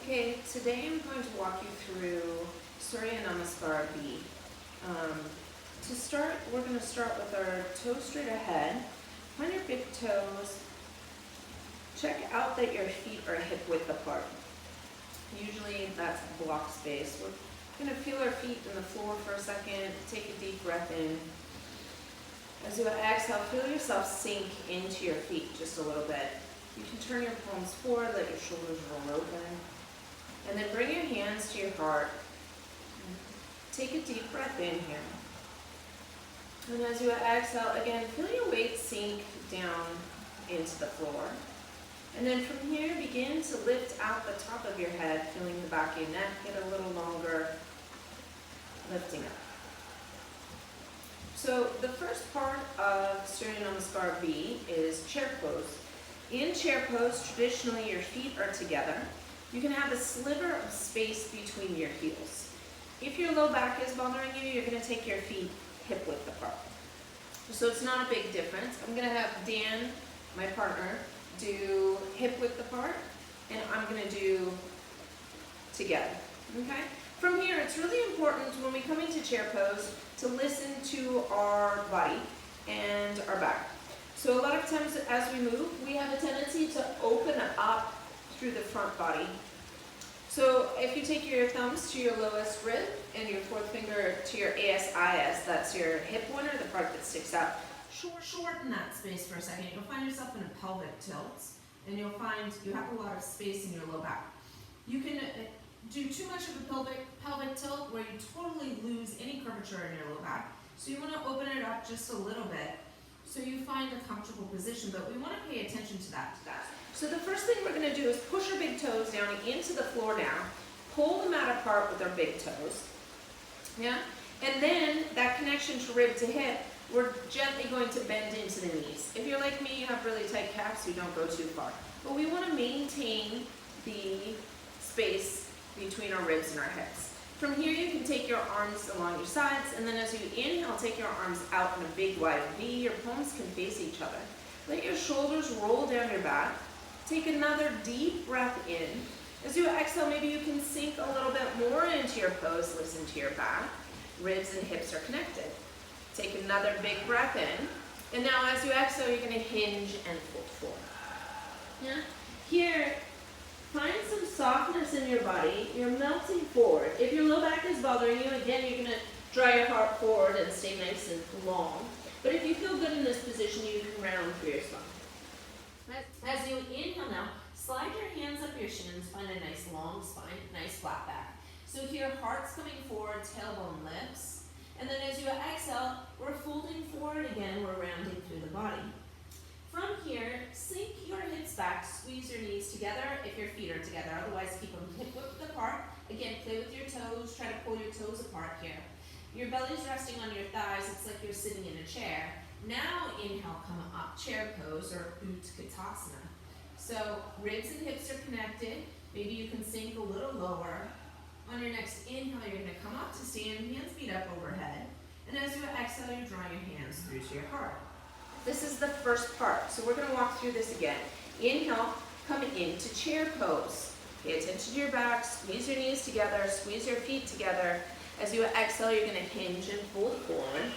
Okay, today I'm going to walk you through Surya Namaskar B. To start, we're going to start with our toes straight ahead. On your big toes, check out that your feet are hip width apart. Usually that's block space. We're going to feel our feet in the floor for a second. Take a deep breath in. As you exhale, feel yourself sink into your feet just a little bit. You can turn your palms forward, let your shoulders roll open. And then bring your hands to your heart. Take a deep breath in here. And as you exhale, again, feel your weight sink down into the floor. And then from here, begin to lift out the top of your head, feeling the back of your neck get a little longer, lifting up. So the first part of Surya Namaskar B is chair pose. In chair pose, traditionally your feet are together. You can have a sliver of space between your heels. If your low back is bothering you, you're going to take your feet hip width apart. So it's not a big difference. I'm going to have Dan, my partner, do hip width apart, and I'm going to do together. Okay? From here, it's really important when we come into chair pose to listen to our body and our back. So a lot of times as we move, we have a tendency to open up through the front body. So if you take your thumbs to your lowest rib and your fourth finger to your ASIS, that's your hip pointer, the part that sticks out. Shorten that space for a second. You'll find yourself in a pelvic tilt, and you'll find you have a lot of space in your low back. You can do too much of a pelvic tilt where you totally lose any curvature in your low back. So you want to open it up just a little bit so you find a comfortable position, but we want to pay attention to that. So the first thing we're going to do is push our big toes down into the floor now. Pull the mat apart with our big toes. Yeah? And then that connection to rib to hip, we're gently going to bend into the knees. If you're like me, you have really tight calves, so you don't go too far. But we want to maintain the space between our ribs and our hips. From here, you can take your arms along your sides, and then as you inhale, take your arms out in a big wide V. Your palms can face each other. Let your shoulders roll down your back. Take another deep breath in. As you exhale, maybe you can sink a little bit more into your pose. Listen to your back. Ribs and hips are connected. Take another big breath in. And now as you exhale, you're going to hinge and fold forward. Yeah? Here, find some softness in your body. You're melting forward. If your low back is bothering you, again, you're going to draw your heart forward and stay nice and long. But if you feel good in this position, you can round through your spine. As you inhale now, slide your hands up your shins, find a nice long spine, nice flat back. So here, heart's coming forward, tailbone lifts. And then as you exhale, we're folding forward again, we're rounding through the body. From here, sink your hips back, squeeze your knees together if your feet are together, otherwise keep them hip width apart. Again, play with your toes, try to pull your toes apart here. Your belly's resting on your thighs, it's like you're sitting in a chair. Now inhale, come up, chair pose or Utkatasana. So ribs and hips are connected. Maybe you can sink a little lower. On your next inhale, you're going to come up to stand, hands meet up overhead. And as you exhale, you draw your hands through to your heart. This is the first part, so we're going to walk through this again. Inhale, come into chair pose. Pay attention to your back, squeeze your knees together, squeeze your feet together. As you exhale, you're going to hinge and fold forward.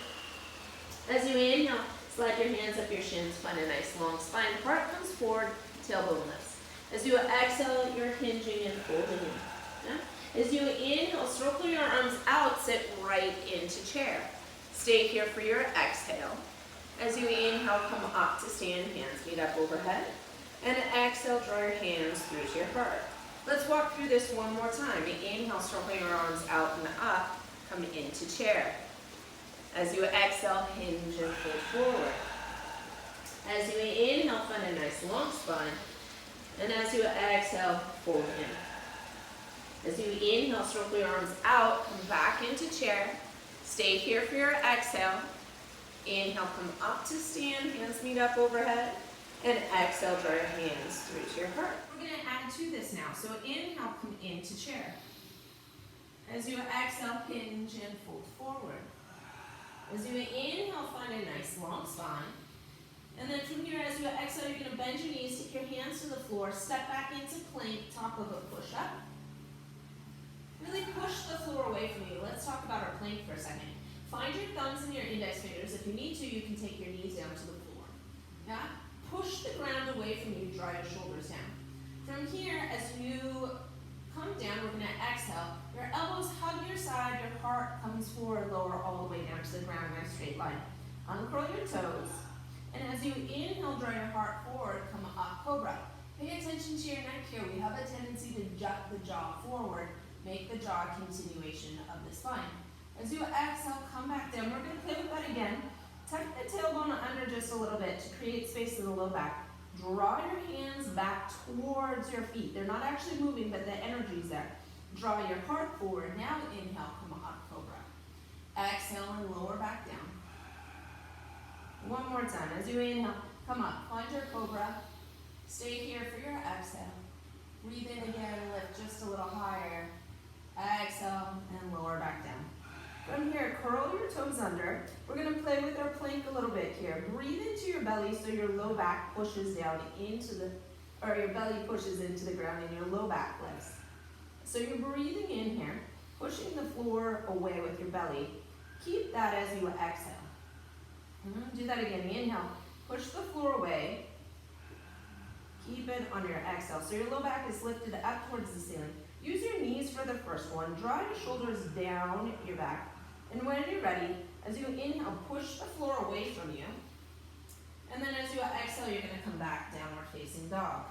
As you inhale, slide your hands up your shins, find a nice long spine. Heart comes forward, tailbone lifts. As you exhale, you're hinging and folding in. Yeah? As you inhale, circle your arms out, sit right into chair. Stay here for your exhale. As you inhale, come up to stand, hands meet up overhead. And exhale, draw your hands through to your heart. Let's walk through this one more time. Inhale, circle your arms out and up, come into chair. As you exhale, hinge and fold forward. As you inhale, find a nice long spine. And as you exhale, fold in. As you inhale, circle your arms out, come back into chair. Stay here for your exhale. Inhale, come up to stand, hands meet up overhead. And exhale, draw your hands through to your heart. We're going to add to this now. So inhale, come into chair. As you exhale, hinge and fold forward. As you inhale, find a nice long spine. And then from here, as you exhale, you're going to bend your knees, take your hands to the floor, step back into plank, top of a push-up. Really push the floor away from you. Let's talk about our plank for a second. Find your thumbs and your index fingers. If you need to, you can take your knees down to the floor. Yeah? Push the ground away from you, draw your shoulders down. From here, as you come down, we're going to exhale. Your elbows hug your side, your heart comes forward, lower all the way down to the ground in a straight line. Uncurl your toes. And as you inhale, draw your heart forward, come up, cobra. Pay attention to your neck here. We have a tendency to jut the jaw forward, make the jaw a continuation of the spine. As you exhale, come back down. We're going to play with that again. Tuck the tailbone under just a little bit to create space in the low back. Draw your hands back towards your feet. They're not actually moving, but the energy's there. Draw your heart forward. Now inhale, come up, cobra. Exhale and lower back down. One more time. As you inhale, come up, find your cobra. Stay here for your exhale. Breathe in again, lift just a little higher. Exhale and lower back down. From here, curl your toes under. We're going to play with our plank a little bit here. Breathe into your belly so your low back pushes down into the, or your belly pushes into the ground and your low back lifts. So you're breathing in here, pushing the floor away with your belly. Keep that as you exhale. Do that again. Inhale, push the floor away. Keep it on your exhale. So your low back is lifted up towards the ceiling. Use your knees for the first one. Draw your shoulders down your back. And when you're ready, as you inhale, push the floor away from you. And then as you exhale, you're going to come back downward facing dog.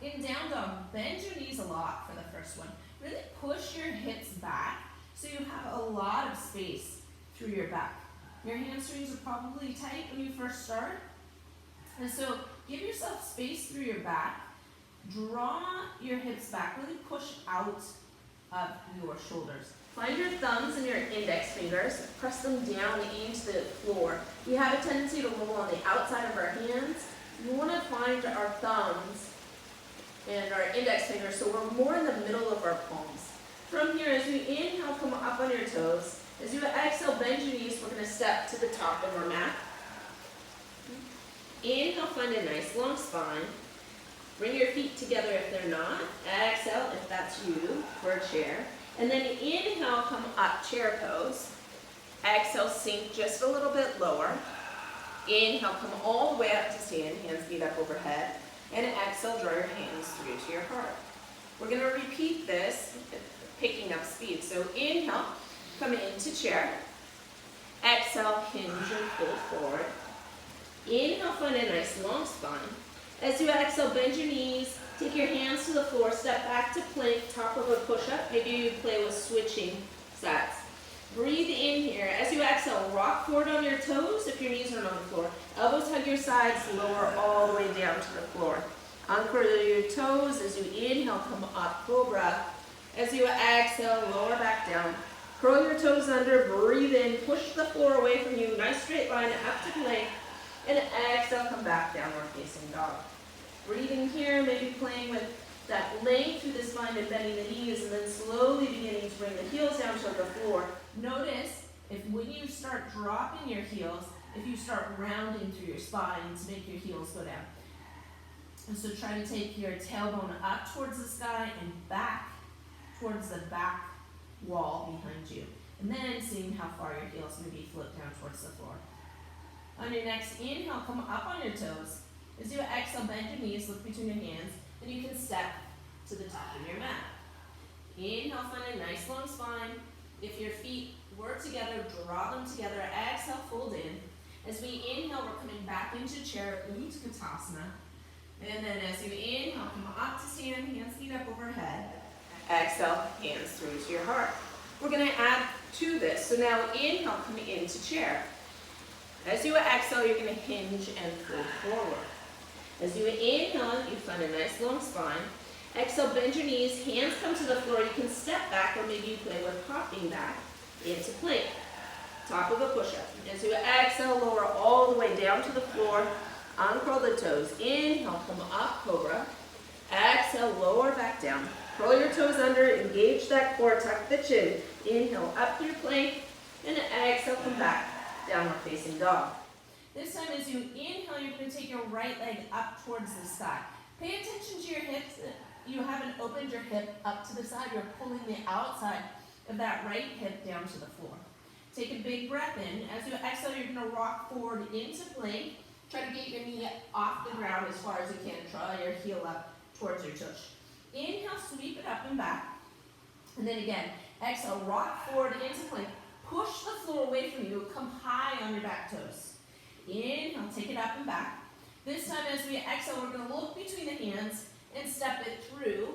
In down dog, bend your knees a lot for the first one. Really push your hips back so you have a lot of space through your back. Your hamstrings are probably tight when you first start. And so give yourself space through your back. Draw your hips back. Really push out of your shoulders. Find your thumbs and your index fingers. Press them down into the floor. We have a tendency to roll on the outside of our hands. We want to find our thumbs and our index fingers so we're more in the middle of our palms. From here, as you inhale, come up on your toes. As you exhale, bend your knees. We're going to step to the top of our mat. Inhale, find a nice long spine. Bring your feet together if they're not. Exhale if that's you for a chair. And then inhale, come up, chair pose. Exhale, sink just a little bit lower. Inhale, come all the way up to stand, hands feet up overhead. And exhale, draw your hands through to your heart. We're going to repeat this, picking up speed. So inhale, come into chair. Exhale, hinge and fold forward. Inhale, find a nice long spine. As you exhale, bend your knees, take your hands to the floor, step back to plank, top of a push-up. Maybe you play with switching sets. Breathe in here. As you exhale, rock forward on your toes if your knees aren't on the floor. Elbows hug your sides, lower all the way down to the floor. Uncurl your toes. As you inhale, come up, cobra. As you exhale, lower back down. Curl your toes under, breathe in, push the floor away from you. Nice straight line up to plank. And exhale, come back, downward facing dog. Breathing here, maybe playing with that length through the spine and bending the knees, and then slowly beginning to bring the heels down to the floor. Notice if when you start dropping your heels, if you start rounding through your spine to make your heels go down. And so try to take your tailbone up towards the sky and back towards the back wall behind you. And then seeing how far your heels maybe float down towards the floor. On your next inhale, come up on your toes. As you exhale, bend your knees, look between your hands, and you can step to the top of your mat. Inhale, find a nice long spine. If your feet were together, draw them together. Exhale, fold in. As we inhale, we're coming back into chair, Utkatasana. And then as you inhale, come up to stand, hands feet up overhead. Exhale, hands through to your heart. We're going to add to this. So now inhale, come into chair. As you exhale, you're going to hinge and fold forward. As you inhale, you find a nice long spine. Exhale, bend your knees, hands come to the floor. You can step back, or maybe you play with popping back into plank. Top of a push-up. As you exhale, lower all the way down to the floor. Uncurl the toes. Inhale, come up, cobra. Exhale, lower back down. Curl your toes under, engage that core, tuck the chin. Inhale, up through plank, and exhale, come back. Downward facing dog. This time as you inhale, you're going to take your right leg up towards the sky. Pay attention to your hips you haven't opened your hip up to the side. You're pulling the outside of that right hip down to the floor. Take a big breath in. As you exhale, you're going to rock forward into plank. Try to get your knee off the ground as far as you can. Draw your heel up towards your tush. Inhale, sweep it up and back. And then again, exhale, rock forward into plank. Push the floor away from you. Come high on your back toes. Inhale, take it up and back. This time as we exhale, we're going to look between the hands and step it through,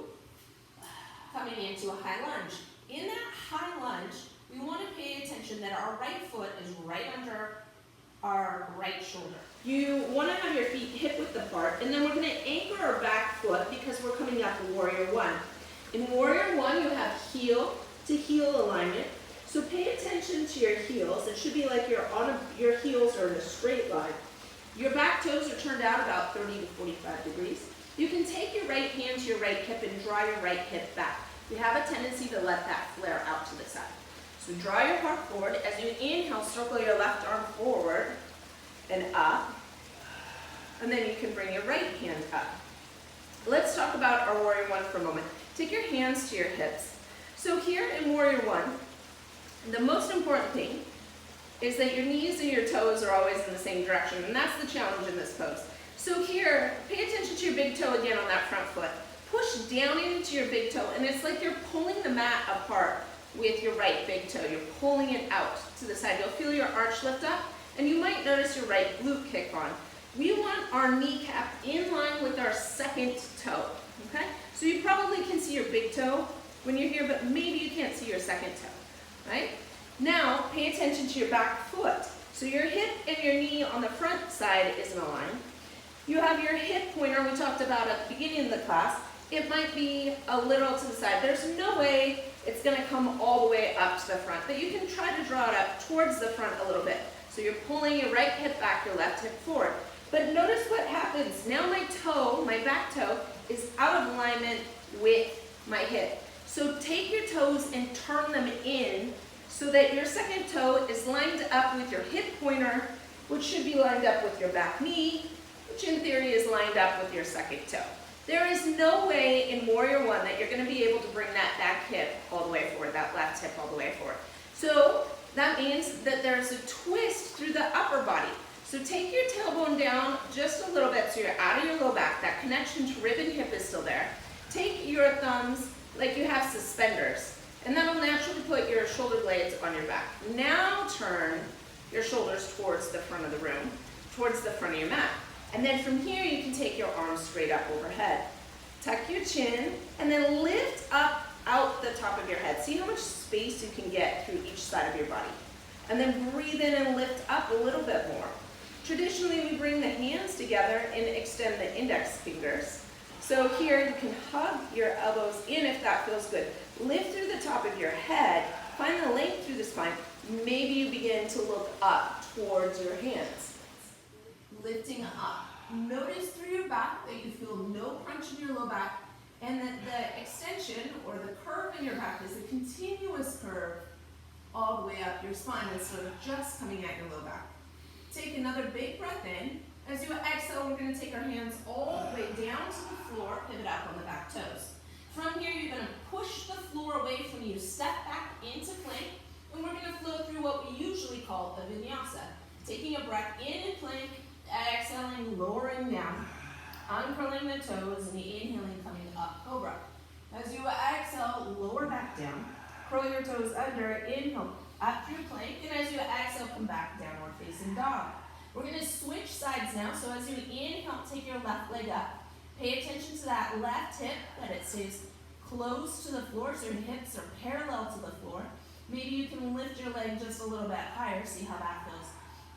coming into a high lunge. In that high lunge, we want to pay attention that our right foot is right under our right shoulder. You want to have your feet hip width apart, and then we're going to anchor our back foot because we're coming up to Warrior One. In Warrior One, you have heel to heel alignment. So pay attention to your heels. It should be like your heels are in a straight line. Your back toes are turned out about 30 to 45 degrees. You can take your right hand to your right hip and draw your right hip back. You have a tendency to let that flare out to the side. So draw your heart forward. As you inhale, circle your left arm forward and up. And then you can bring your right hand up. Let's talk about our Warrior One for a moment. Take your hands to your hips. So here in Warrior One, the most important thing is that your knees and your toes are always in the same direction, and that's the challenge in this pose. So here, pay attention to your big toe again on that front foot. Push down into your big toe, and it's like you're pulling the mat apart with your right big toe. You're pulling it out to the side. You'll feel your arch lift up, and you might notice your right glute kick on. We want our kneecap in line with our second toe, okay? So you probably can see your big toe when you're here, but maybe you can't see your second toe, right? Now, pay attention to your back foot. So your hip and your knee on the front side is in a line. You have your hip pointer we talked about at the beginning of the class. It might be a little to the side. There's no way it's going to come all the way up to the front, but you can try to draw it up towards the front a little bit. So you're pulling your right hip back, your left hip forward. But notice what happens. Now my toe, my back toe, is out of alignment with my hip. So take your toes and turn them in so that your second toe is lined up with your hip pointer, which should be lined up with your back knee, which in theory is lined up with your second toe. There is no way in Warrior One that you're going to be able to bring that back hip all the way forward, that left hip all the way forward. So that means that there's a twist through the upper body. So take your tailbone down just a little bit so you're out of your low back. That connection to rib and hip is still there. Take your thumbs like you have suspenders, and that'll naturally put your shoulder blades on your back. Now turn your shoulders towards the front of the room, towards the front of your mat. And then from here, you can take your arms straight up overhead. Tuck your chin, and then lift up out the top of your head. See how much space you can get through each side of your body. And then breathe in and lift up a little bit more. Traditionally, we bring the hands together and extend the index fingers. So here, you can hug your elbows in if that feels good. Lift through the top of your head. Find the length through the spine. Maybe you begin to look up towards your hands. Lifting up. Notice through your back that you feel no crunch in your low back, and that the extension or the curve in your back is a continuous curve all the way up your spine instead of just coming at your low back. Take another big breath in. As you exhale, we're going to take our hands all the way down to the floor, pivot up on the back toes. From here, you're going to push the floor away from you, step back into plank, and we're going to flow through what we usually call a vinyasa. Taking a breath in plank, exhaling, lowering down, uncurling the toes, and inhaling, coming up, cobra. As you exhale, lower back down, curl your toes under, inhale, up through plank, and as you exhale, come back, downward facing dog. We're going to switch sides now, so as you inhale, take your left leg up. Pay attention to that left hip, that it stays close to the floor, so your hips are parallel to the floor. Maybe you can lift your leg just a little bit higher, see how that feels.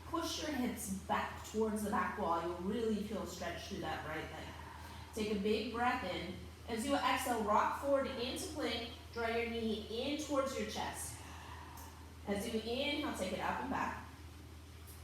Push your hips back towards the back wall. You'll really feel stretched through that right leg. Take a big breath in. As you exhale, rock forward into plank. Draw your knee in towards your chest. As you inhale, take it up and back.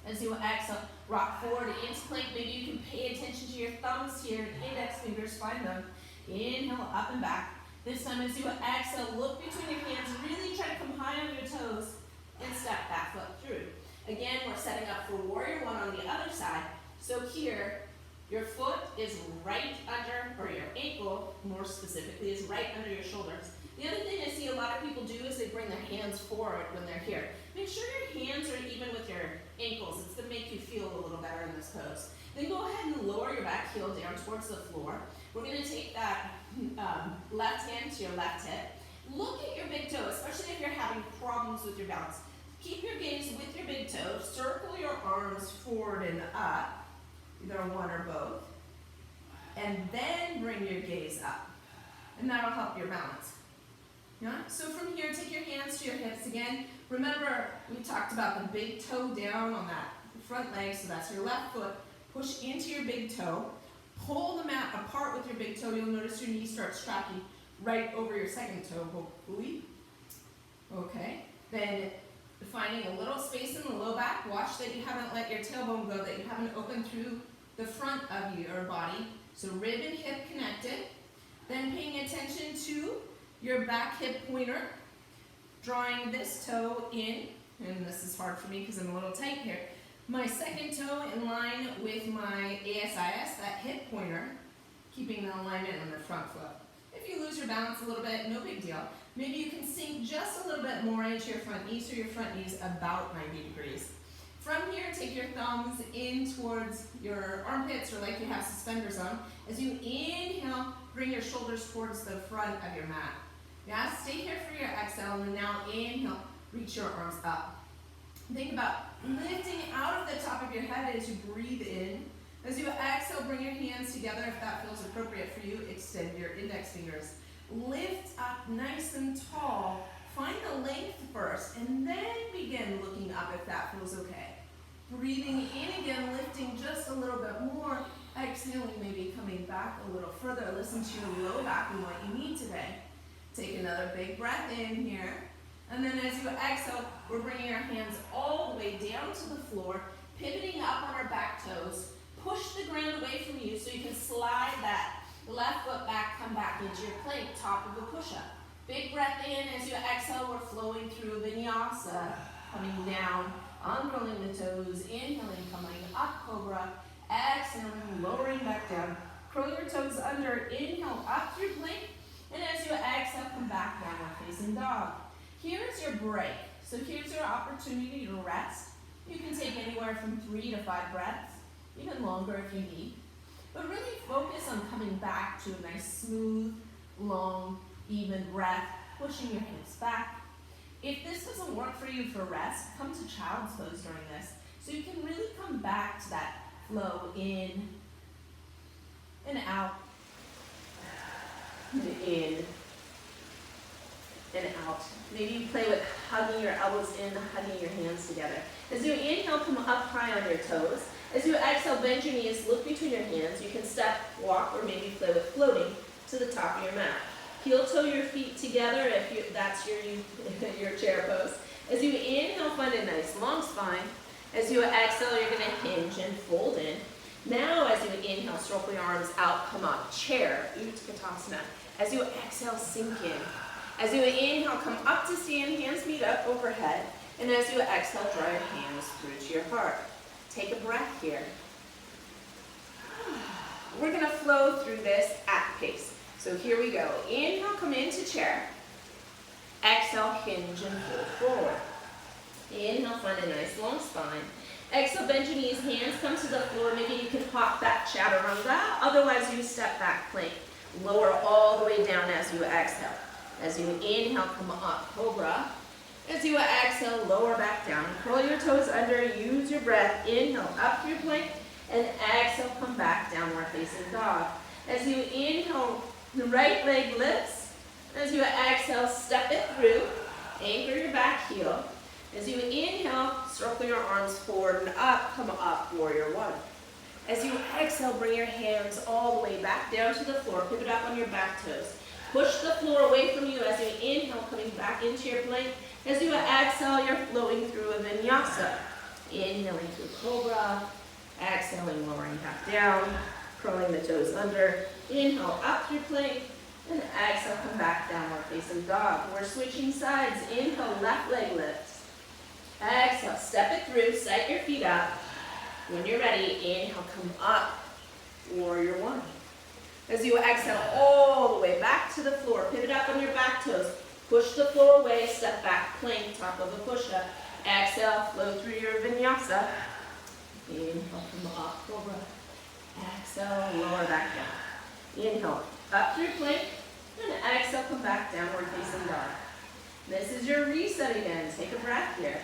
As you exhale, rock forward into plank. Maybe you can pay attention to your thumbs here, index fingers, find them. Inhale, up and back. This time, as you exhale, look between your hands. Really try to come high on your toes and step that foot through. Again, we're setting up for Warrior One on the other side. So here, Your foot is right under, or your ankle, more specifically, is right under your shoulders. The other thing I see a lot of people do is they bring their hands forward when they're here. Make sure your hands are even with your ankles. It's going to make you feel a little better in this pose. Then go ahead and lower your back heel down towards the floor. We're going to take that left hand to your left hip. Look at your big toe, especially if you're having problems with your balance. Keep your gaze with your big toe. Circle your arms forward and up, either one or both. And then bring your gaze up. And that'll help your balance. Yeah? So from here, take your hands to your hips again. Remember, we talked about the big toe down on that front leg, so that's your left foot. Push into your big toe. Pull the mat apart with your big toe. You'll notice your knee starts tracking right over your second toe, hopefully. Okay. Then finding a little space in the low back. Watch that you haven't let your tailbone go, that you haven't opened through the front of your body. So rib and hip connected. Then paying attention to your back hip pointer. Drawing this toe in, and this is hard for me because I'm a little tight here. My second toe in line with my ASIS, that hip pointer, keeping the alignment on the front foot. If you lose your balance a little bit, no big deal. Maybe you can sink just a little bit more into your front knee, so your front knee is about 90 degrees. From here, take your thumbs in towards your armpits, or like you have suspenders on. As you inhale, bring your shoulders towards the front of your mat. Yeah, stay here for your exhale, and now inhale, reach your arms up. Think about lifting out of the top of your head as you breathe in. As you exhale, bring your hands together if that feels appropriate for you. Extend your index fingers. Lift up nice and tall. Find the length first, and then begin looking up if that feels okay. Breathing in again, lifting just a little bit more. Exhaling, maybe coming back a little further. Listen to your low back and what you need today. Take another big breath in here. And then as you exhale, we're bringing our hands all the way down to the floor, pivoting up on our back toes. Push the ground away from you so you can slide that left foot back, come back into your plank, top of the push-up. Big breath in. As you exhale, we're flowing through vinyasa, coming down, uncurling the toes, inhaling, coming up, cobra, exhaling, lowering back down. Curl your toes under, inhale up through plank, and as you exhale, come back, downward facing dog. Here's your break. So here's your opportunity to rest. You can take anywhere from 3 to 5 breaths, even longer if you need. But really focus on coming back to a nice, smooth, long, even breath, pushing your hips back. If this doesn't work for you for rest, come to child's pose during this. So you can really come back to that flow in and out, in and out. Maybe you play with hugging your elbows in, hugging your hands together. As you inhale, come up high on your toes. As you exhale, bend your knees, look between your hands. You can step, walk, or maybe play with floating to the top of your mat. Heel toe your feet together if that's your chair pose. As you inhale, find a nice long spine. As you exhale, you're going to hinge and fold in. Now, as you inhale, circle your arms out, come up, chair, Utkatasana. As you exhale, sink in. As you inhale, come up to stand, hands meet up overhead. And as you exhale, draw your hands through to your heart. Take a breath here. We're going to flow through this at pace. So here we go. Inhale, come into chair. Exhale, hinge and fold forward. Inhale, find a nice long spine. Exhale, bend your knees, hands come to the floor. Maybe you can hop that chaturanga. Otherwise, you step back plank. Lower all the way down as you exhale. As you inhale, come up, cobra. As you exhale, lower back down. Curl your toes under, use your breath. Inhale, up through plank, and exhale, come back, downward facing dog. As you inhale, the right leg lifts. As you exhale, step it through. Anchor your back heel. As you inhale, circle your arms forward and up, come up, warrior one. As you exhale, bring your hands all the way back down to the floor. Pivot up on your back toes. Push the floor away from you as you inhale, coming back into your plank. As you exhale, you're flowing through a vinyasa. Inhaling through cobra. Exhaling, lowering back down. Curling the toes under. Inhale, up through plank. And exhale, come back, downward facing dog. We're switching sides. Inhale, left leg lifts. Exhale, step it through, set your feet up. When you're ready, inhale, come up. warrior one. As you exhale all the way back to the floor, pivot up on your back toes. Push the floor away, step back, plank, top of a push-up. Exhale, flow through your vinyasa. Inhale, come up, cobra. Exhale, lower back down. Inhale, up through plank, and exhale, come back, downward facing dog. This is your reset again. Take a breath here.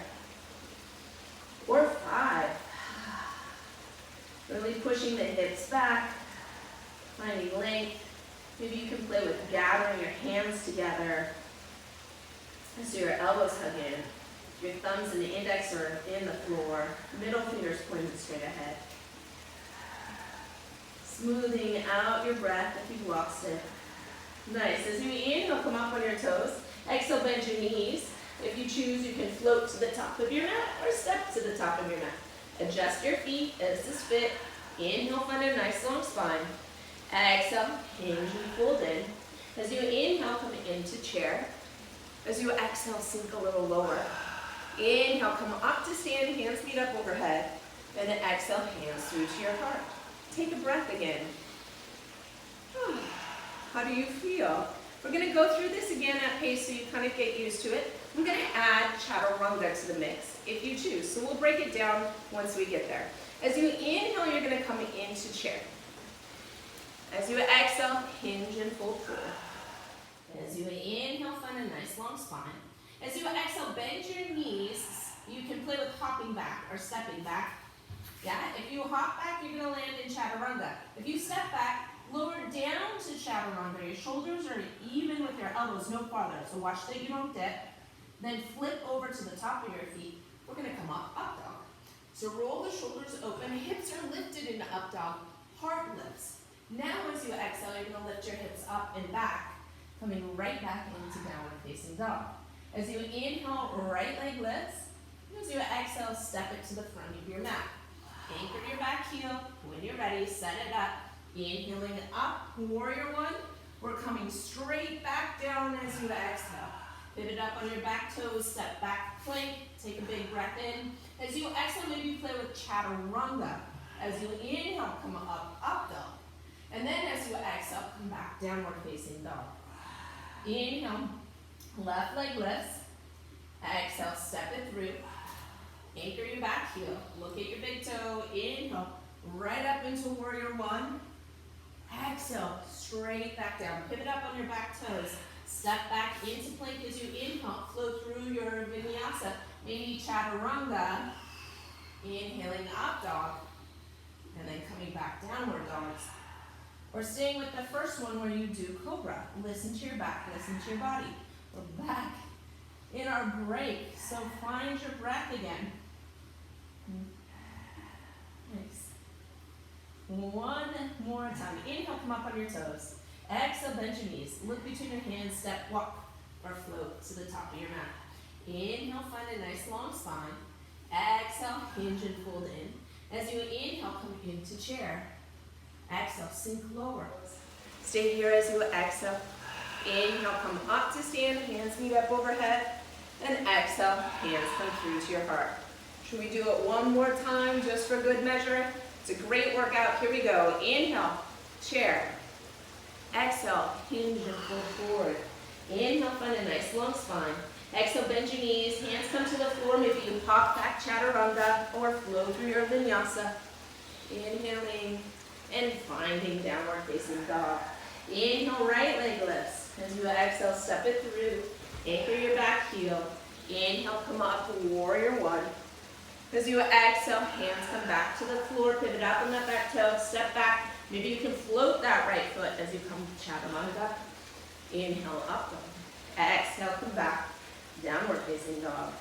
Or 5. Really pushing the hips back, finding length. Maybe you can play with gathering your hands together. So your elbows hug in. Your thumbs and the index are in the floor. Middle fingers pointed straight ahead. Smoothing out your breath if you've lost it. Nice. As you inhale, come up on your toes. Exhale, bend your knees. If you choose, you can float to the top of your mat or step to the top of your mat. Adjust your feet as is fit. Inhale, find a nice long spine. Exhale, hinge and fold in. As you inhale, come into chair. As you exhale, sink a little lower. Inhale, come up to stand, hands meet up overhead. And then exhale, hands through to your heart. Take a breath again. How do you feel? We're going to go through this again at pace so you kind of get used to it. I'm going to add chaturanga to the mix if you choose. So we'll break it down once we get there. As you inhale, you're going to come into chair. As you exhale, hinge and fold forward. As you inhale, find a nice long spine. As you exhale, bend your knees. You can play with hopping back or stepping back. Yeah, if you hop back, you're going to land in chaturanga. If you step back, lower down to chaturanga. Your shoulders are even with your elbows, no farther. So watch that you don't dip. Then flip over to the top of your feet. We're going to come up dog. So roll the shoulders open. Hips are lifted into up dog. Heart lifts. Now as you exhale, you're going to lift your hips up and back, coming right back into downward facing dog. As you inhale, right leg lifts. As you exhale, step it to the front of your mat. Anchor your back heel. When you're ready, set it up. Inhaling up, warrior one. We're coming straight back down as you exhale. Pivot up on your back toes, step back, plank. Take a big breath in. As you exhale, maybe play with chaturanga. As you inhale, come up dog. And then as you exhale, come back, downward facing dog. Inhale, left leg lifts. Exhale, step it through. Anchor your back heel. Look at your big toe. Inhale, right up into warrior one. Exhale, straight back down. Pivot up on your back toes. Step back into plank as you inhale. Flow through your vinyasa. Maybe chaturanga. Inhaling up dog. And then coming back downward dogs. Or staying with the first one where you do cobra. Listen to your back. Listen to your body. We're back in our break. So find your breath again. Nice. One more time. Inhale, come up on your toes. Exhale, bend your knees. Look between your hands, step, walk, or float to the top of your mat. Inhale, find a nice long spine. Exhale, hinge and fold in. As you inhale, come into chair. Exhale, sink lower. Stay here as you exhale. Inhale, come up to stand, hands meet up overhead. And exhale, hands come through to your heart. Should we do it one more time just for good measure? It's a great workout. Here we go. Inhale, chair. Exhale, hinge and fold forward. Inhale, find a nice long spine. Exhale, bend your knees. Hands come to the floor. Maybe you pop back chaturanga or flow through your vinyasa. Inhaling and finding downward facing dog. Inhale, right leg lifts. As you exhale, step it through. Anchor your back heel. Inhale, come up to warrior one. As you exhale, hands come back to the floor. Pivot up on that back toe. Step back. Maybe you can float that right foot as you come to chaturanga. Inhale, up dog. Exhale, come back. Downward facing dog.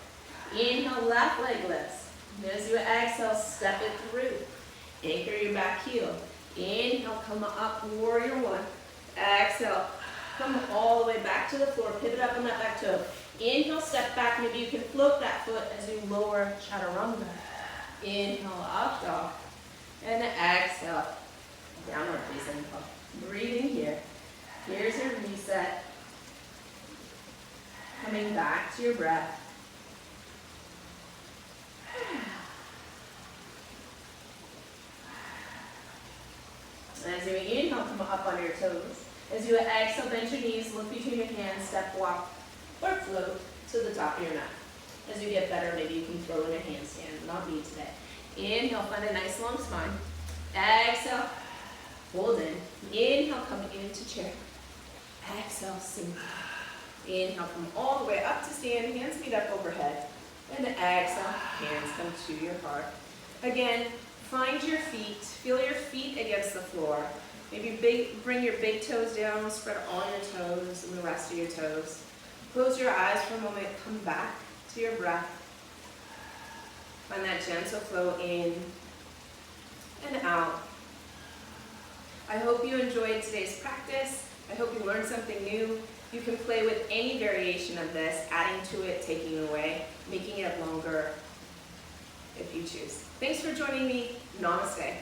Inhale, left leg lifts. As you exhale, step it through. Anchor your back heel. Inhale, come up, warrior one. Exhale, come all the way back to the floor. Pivot up on that back toe. Inhale, step back. Maybe you can float that foot as you lower chaturanga. Inhale, up dog. And exhale, downward facing dog. Breathing here. Here's your reset. Coming back to your breath. And as you inhale, come up on your toes. As you exhale, bend your knees, look between your hands, step, walk, or float to the top of your mat. As you get better, maybe you can throw in a handstand, not me today. Inhale, find a nice long spine. Exhale, hold in. Inhale, come into chair. Exhale, sink. Inhale, come all the way up to stand, hands meet up overhead. And exhale, hands come to your heart. Again, find your feet, feel your feet against the floor. Maybe bring your big toes down, spread all your toes and the rest of your toes. Close your eyes for a moment, come back to your breath. Find that gentle flow in and out. I hope you enjoyed today's practice. I hope you learned something new. You can play with any variation of this, adding to it, taking away, making it longer if you choose. Thanks for joining me. Namaste.